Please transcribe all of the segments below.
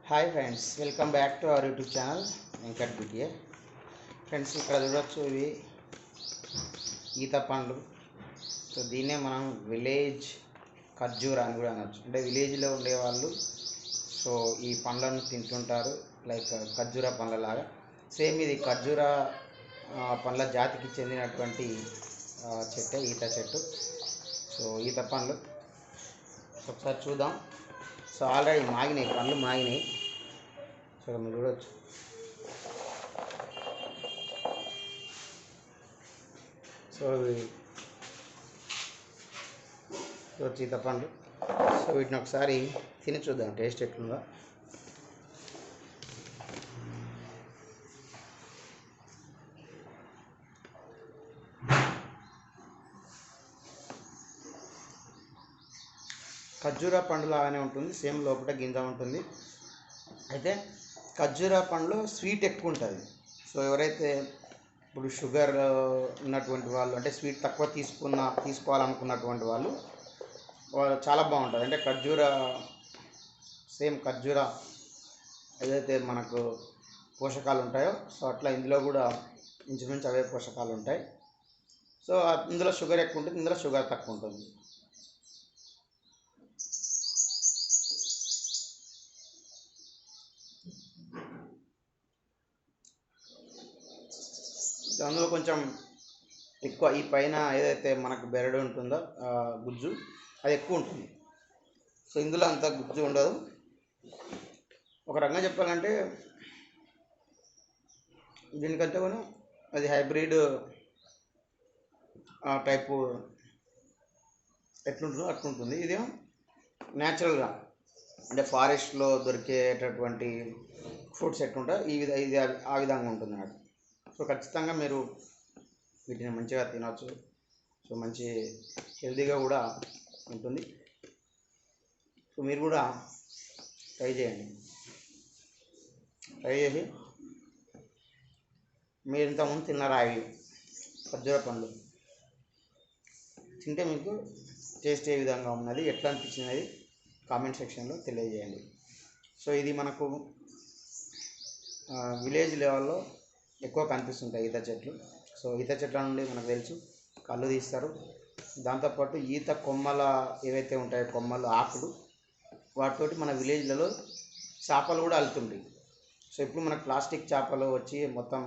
Hi friends, welcome back to our YouTube channel Venkat BTA. Friends, ఇక్కడ చూడొచ్చు, ఇవి ఈత పండ్లు. సో దీన్నే మనం విలేజ్ ఖర్జూర అని కూడా అనొచ్చు. అంటే విలేజ్లో ఉండేవాళ్ళు సో ఈ పండ్లను తింటుంటారు, లైక్ ఖర్జూర పండ్లలాగా. సేమ్ ఇది ఖర్జూర పండ్ల జాతికి చెందినటువంటి చెట్టే ఈత చెట్టు. సో ఈత పండ్లు ఒకసారి చూద్దాం. సో ఆల్రెడీ మాగినాయి, పండ్లు మాగినాయి. సో మీరు చూడవచ్చు. సో ఈత పండ్లు. సో వీటిని ఒకసారి తిని చూద్దాం, టేస్ట్ ఎట్లుందో. ఖర్జూర పండు లాగానే ఉంటుంది, సేమ్ లోపల గింజ ఉంటుంది. అయితే ఖర్జూర పండులో స్వీట్ ఎక్కువ ఉంటుంది. సో ఎవరైతే ఇప్పుడు షుగర్ ఉన్నటువంటి వాళ్ళు, అంటే స్వీట్ తక్కువ తీసుకోవాలనుకున్నటువంటి వాళ్ళు చాలా బాగుంటుంది. అంటే ఖర్జూర, సేమ్ ఖర్జూర ఏదైతే మనకు పోషకాలు ఉంటాయో సో అట్లా ఇందులో కూడా ఇంచుమించు అవే పోషకాలు ఉంటాయి. సో ఇందులో షుగర్ ఎక్కువ ఉంటుంది, ఇందులో షుగర్ తక్కువ ఉంటుంది. అందులో కొంచెం ఎక్కువ ఈ పైన ఏదైతే మనకు బెరడు ఉంటుందో గుజ్జు అది ఎక్కువ ఉంటుంది. సో ఇందులో అంత గుజ్జు ఉండదు. ఒక రకంగా చెప్పాలంటే దీనికంటే కూడా అది హైబ్రిడ్ టైపు ఎట్లుంటుందో అట్లుంటుంది. ఇదేమో న్యాచురల్గా, అంటే ఫారెస్ట్లో దొరికేటటువంటి ఫ్రూట్స్ ఎట్లుంటాయో ఇది ఆ విధంగా ఉంటుంది అన్నట్టు. సో ఖచ్చితంగా మీరు వీటిని మంచిగా తినవచ్చు. సో మంచి హెల్తీగా కూడా ఉంటుంది. సో మీరు కూడా ట్రై చేయండి. ట్రై చేసి మీరు ఇంతకుముందు తిన్నారా ఇవి ఖర్జూర పండ్లు తింటే మీకు టేస్ట్ ఏ విధంగా ఉన్నది, ఎట్లా అనిపించినది కామెంట్ సెక్షన్లో తెలియజేయండి. సో ఇది మనకు విలేజ్ లెవెల్లో ఎక్కువ కనిపిస్తుంటాయి ఈత చెట్లు. సో ఈత చెట్ల నుండి మనకు తెలుసు కళ్ళు తీస్తారు. దాంతోపాటు ఈత కొమ్మల ఏవైతే ఉంటాయో కొమ్మలు, ఆకులు, వాటితోటి మన విలేజ్లలో చేపలు కూడా అల్లుతుంటాయి. సో ఇప్పుడు మనకు ప్లాస్టిక్ చేపలు వచ్చి మొత్తం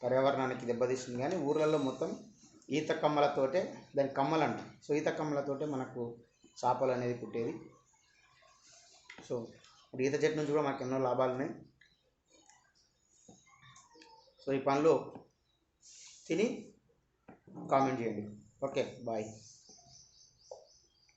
పర్యావరణానికి దెబ్బతీస్తుంది, కానీ ఊర్లలో మొత్తం ఈత కమ్మలతోటే, దాని కమ్మలు అంట. సో ఈత కమ్మలతోటే మనకు చేపలు అనేది పుట్టేది. సో ఈత చెట్టు నుంచి కూడా మనకు ఎన్నో లాభాలు ఉన్నాయి. సో ఈ పండ్లు తిని కామెంట్ చేయండి. Okay, bye.